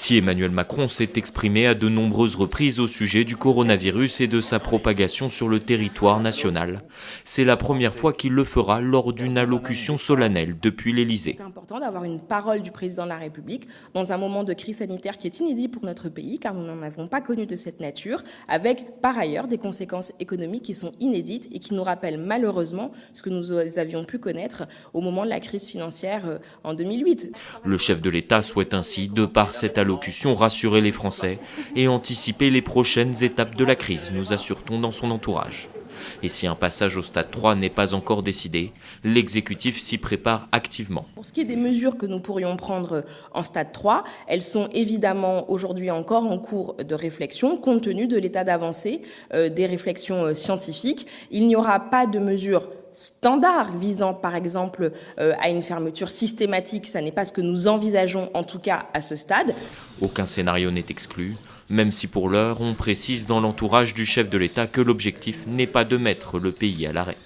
Si Emmanuel Macron s'est exprimé à de nombreuses reprises au sujet du coronavirus et de sa propagation sur le territoire national, c'est la première fois qu'il le fera lors d'une allocution solennelle depuis l'Élysée. C'est important d'avoir une parole du président de la République dans un moment de crise sanitaire qui est inédit pour notre pays, car nous n'en avons pas connu de cette nature, avec par ailleurs des conséquences économiques qui sont inédites et qui nous rappellent malheureusement ce que nous avions pu connaître au moment de la crise financière en 2008. Le chef de l'État souhaite ainsi, de par cette allocution, rassurer les Français et anticiper les prochaines étapes de la crise, nous assure-t-on dans son entourage. Et si un passage au stade 3 n'est pas encore décidé, l'exécutif s'y prépare activement. Pour ce qui est des mesures que nous pourrions prendre en stade 3, elles sont évidemment aujourd'hui encore en cours de réflexion, compte tenu de l'état d'avancée des réflexions scientifiques. Il n'y aura pas de mesures standard visant par exemple à une fermeture systématique, ça n'est pas ce que nous envisageons en tout cas à ce stade. Aucun scénario n'est exclu, même si pour l'heure on précise dans l'entourage du chef de l'État que l'objectif n'est pas de mettre le pays à l'arrêt.